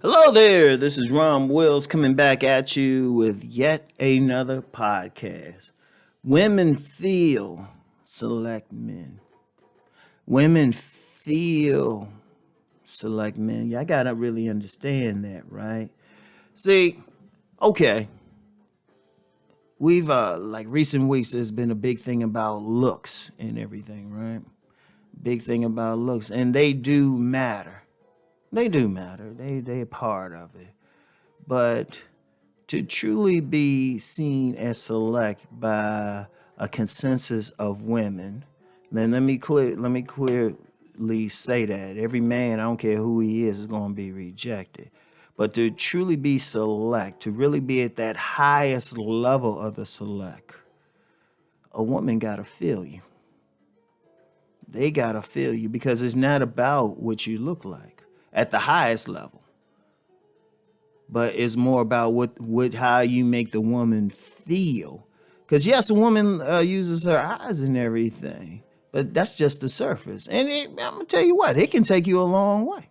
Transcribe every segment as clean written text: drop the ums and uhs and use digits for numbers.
Hello there, this is Rom Wills coming back at you with yet another podcast. Women feel select men. Women feel select men. Y'all gotta really understand that, right? See, okay, we've like recent weeks there's been a big thing about looks and everything, right? Big thing about looks, and they do matter. They do matter. They a part of it. But to truly be seen as select by a consensus of women, then let me clearly say that every man, I don't care who he is going to be rejected. But to truly be select, to really be at that highest level of the select, a woman got to feel you. They got to feel you because it's not about what you look like at the highest level, but it's more about what how you make the woman feel. Because yes, a woman uses her eyes and everything, but that's just the surface. And I'm gonna tell you what, it can take you a long way.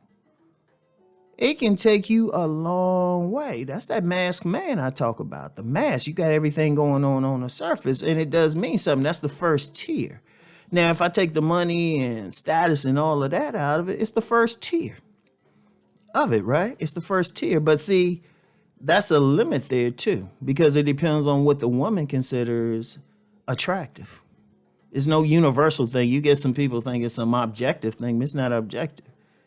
It can take you a long way. That's that masked man I talk about. The mask, you got everything going on the surface, and it does mean something. That's the first tier. Now, if I take the money and status and all of that out of it, it's the first tier of it, right? It's the first tier. But see, that's a limit there too, because it depends on what the woman considers attractive. It's no universal thing. You get some people think it's some objective thing, but it's not objective.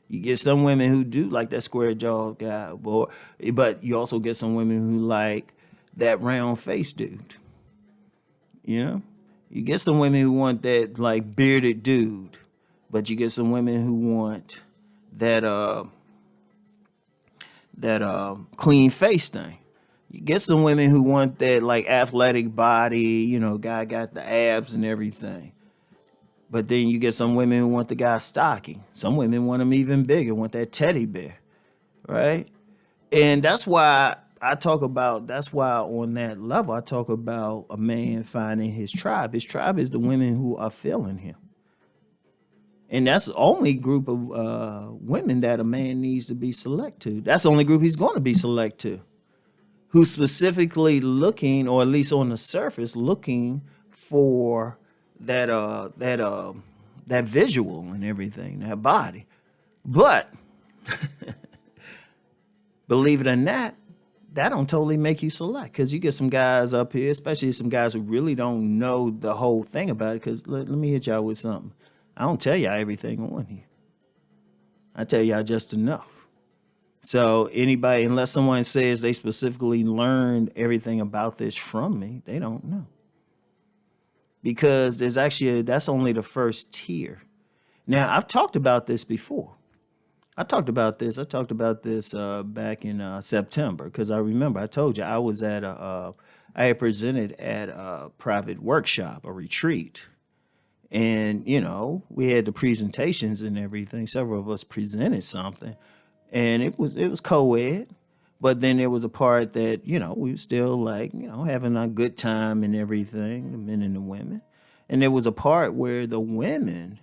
You get some women who do like that square jaw guy, but you also get some women who like that round face dude. You know, you get some women who want that like bearded dude, but you get some women who want that clean face thing. You get some women who want that like athletic body, guy got the abs and everything. But then you get some women who want the guy stocky. Some women want him even bigger, want that teddy bear, right? And that's why on that level, I talk about a man finding his tribe. His tribe is the women who are feeling him. And that's the only group of women that a man needs to be select to. That's the only group he's going to be select to. Who's specifically looking, or at least on the surface, looking for that visual and everything, that body. But believe it or not, that don't totally make you select, because you get some guys up here, especially some guys who really don't know the whole thing about it. Because let me hit y'all with something. I don't tell y'all everything on here. I tell y'all just enough. So anybody, unless someone says they specifically learned everything about this from me, they don't know. Because that's only the first tier. Now, I've talked about this before. I talked about this back in September, because I remember I told you I had presented at a private workshop, a retreat. And, we had the presentations and everything. Several of us presented something. And it was co-ed. But then there was a part that, we were still like, having a good time and everything, the men and the women. And there was a part where the women,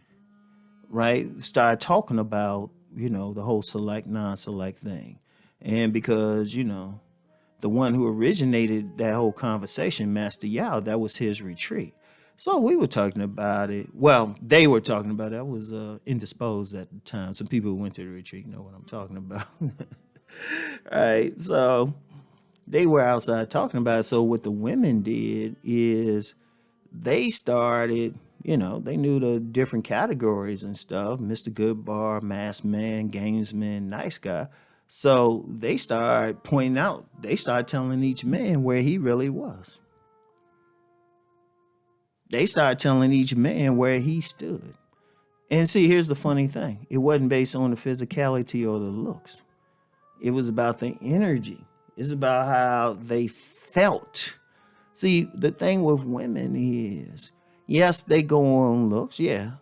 right, started talking about, the whole select, non-select thing. And because, the one who originated that whole conversation, Master Yao, that was his retreat. So we were talking about it. Well, they were talking about it. I was indisposed at the time. Some people who went to the retreat know what I'm talking about. Right. So they were outside talking about it. So what the women did is they started, they knew the different categories and stuff. Mr. Good Bar, Masked Man, Gamesman, Nice Guy. So they started pointing out, they started telling each man where he really was. They started telling each man where he stood. And see, here's the funny thing. It wasn't based on the physicality or the looks. It was about the energy. It's about how they felt. See, the thing with women is, yes, they go on looks. Yeah,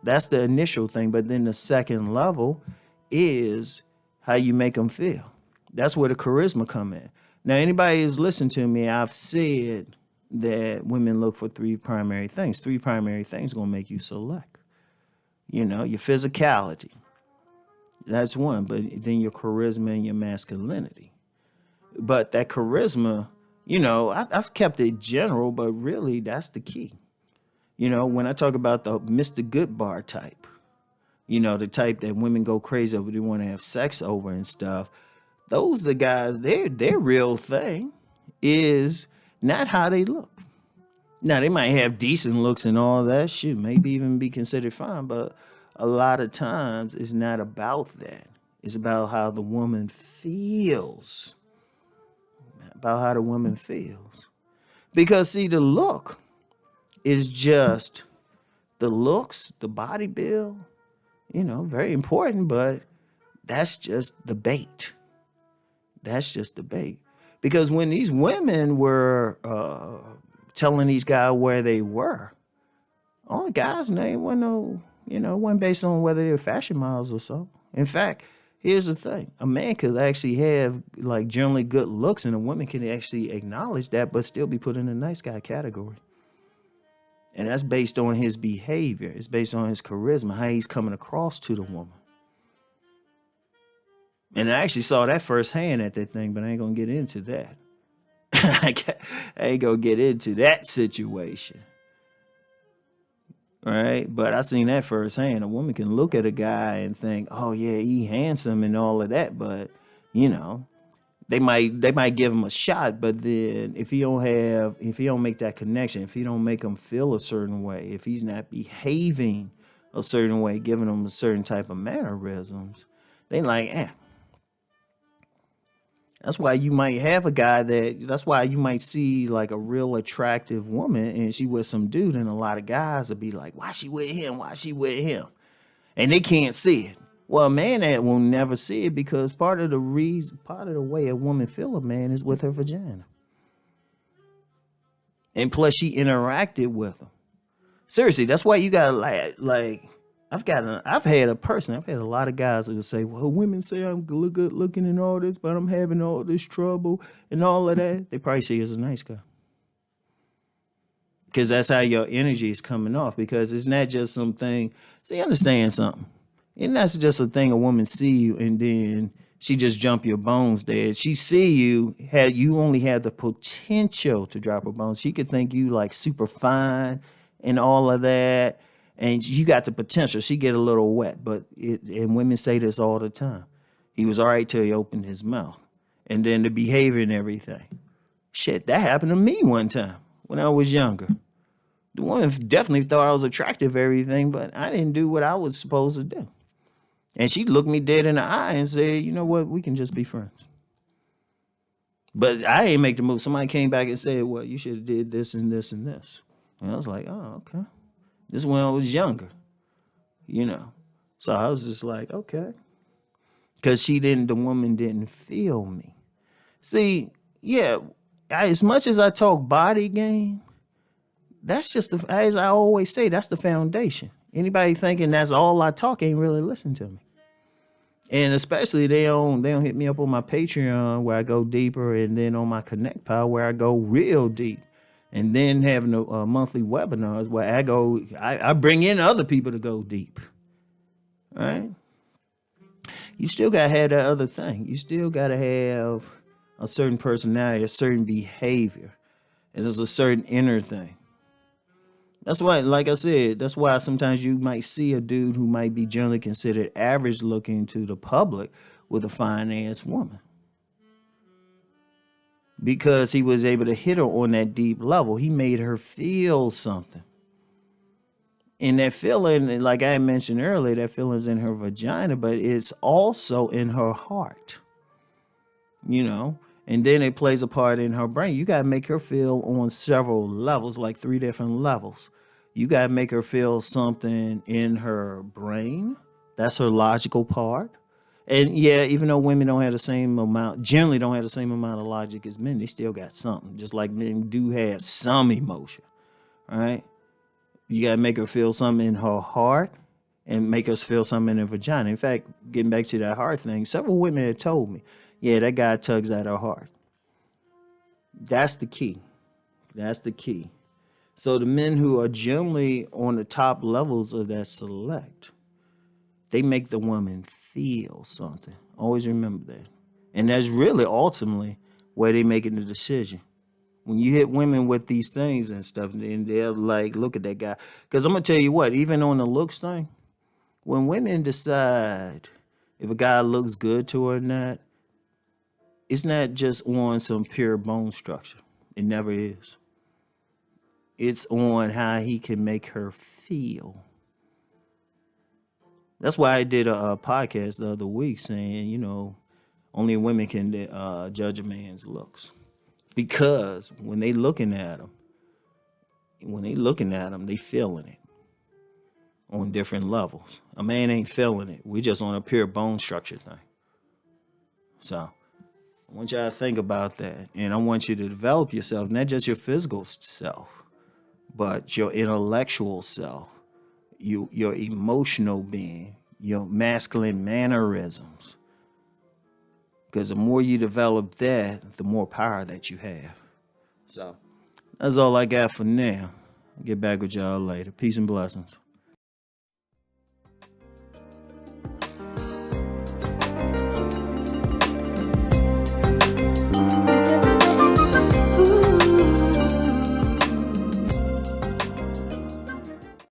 that's the initial thing. But then the second level is how you make them feel. That's where the charisma come in. Now, anybody who's listened to me, I've said that women look for three primary things. Three primary things going to make you select. Your physicality. That's one. But then your charisma and your masculinity. But that charisma, I've kept it general, but really that's the key. When I talk about the Mr. Goodbar type, the type that women go crazy over, they want to have sex over and stuff. Those the guys, their real thing is not how they look. Now they might have decent looks and all that shit, maybe even be considered fine, but a lot of times it's not about that. It's about how the woman feels. About how the woman feels. Because see, the look is just the looks, the body build, very important, but that's just the bait. That's just the bait. Because when these women were telling these guys where they were, all the guys' name wasn't based on whether they were fashion models or so. In fact, here's the thing. A man could actually have like generally good looks and a woman can actually acknowledge that but still be put in the nice guy category. And that's based on his behavior. It's based on his charisma, how he's coming across to the woman. And I actually saw that firsthand at that thing, but I ain't going to get into that. I ain't going to get into that situation. Right? But I seen that firsthand. A woman can look at a guy and think, oh, yeah, he handsome and all of that. But, they might give him a shot. But then if he don't make that connection, if he don't make him feel a certain way, if he's not behaving a certain way, giving them a certain type of mannerisms, they like, That's why you might have a guy that's why you might see like a real attractive woman and she with some dude and a lot of guys will be like, why she with him? Why she with him? And they can't see it. Well, a man that will never see it because part of the way a woman feel a man is with her vagina. And plus she interacted with him. Seriously, that's why you gotta like I've had a lot of guys who will say, well, women say I'm good looking and all this, but I'm having all this trouble and all of that. They probably see you as a nice guy. Because that's how your energy is coming off. Because it's not just something. See, understand something. It's not just a thing a woman see you and then she just jump your bones dead. She see you, you only have the potential to drop her bones. She could think you like super fine and all of that. And you got the potential. She get a little wet, and women say this all the time. He was all right till he opened his mouth. And then the behavior and everything. Shit, that happened to me one time when I was younger. The woman definitely thought I was attractive, everything, but I didn't do what I was supposed to do. And she looked me dead in the eye and said, you know what, we can just be friends. But I ain't make the move. Somebody came back and said, well, you should have did this and this and this. And I was like, oh, okay. This is when I was younger, So I was just like, okay. Because the woman didn't feel me. See, yeah, as much as I talk body game, that's just, as I always say, that's the foundation. Anybody thinking that's all I talk ain't really listen to me. And especially they don't hit me up on my Patreon where I go deeper and then on my Connect Pile where I go real deep. And then having a monthly webinars where I bring in other people to go deep. All right? You still got to have that other thing. You still got to have a certain personality, a certain behavior. And there's a certain inner thing. That's why, like I said, that's why sometimes you might see a dude who might be generally considered average looking to the public with a fine ass woman. Because he was able to hit her on that deep level. He made her feel something. And that feeling, like I mentioned earlier, that feeling's in her vagina, but it's also in her heart. And then it plays a part in her brain. You got to make her feel on several levels, like 3 different levels. You got to make her feel something in her brain. That's her logical part. And yeah, even though women generally don't have the same amount of logic as men, they still got something. Just like men do have some emotion. All right. You got to make her feel something in her heart and make us feel something in her vagina. In fact, getting back to that heart thing, several women have told me, yeah, that guy tugs at her heart. That's the key. That's the key. So the men who are generally on the top levels of that select, they make the woman feel something. Always remember that. And that's really ultimately where they making the decision. When you hit women with these things and stuff, and they're like, look at that guy. Because I'm going to tell you what, even on the looks thing, when women decide if a guy looks good to her or not, it's not just on some pure bone structure. It never is. It's on how he can make her feel. That's why I did a podcast the other week saying, only women can judge a man's looks. Because when they looking at him, they feeling it on different levels. A man ain't feeling it. We just on a pure bone structure thing. So I want y'all to think about that. And I want you to develop yourself, not just your physical self, but your intellectual self, your emotional being, your masculine mannerisms. Because the more you develop that, the more power that you have. So that's all I got for now. I'll get back with y'all later. Peace and blessings.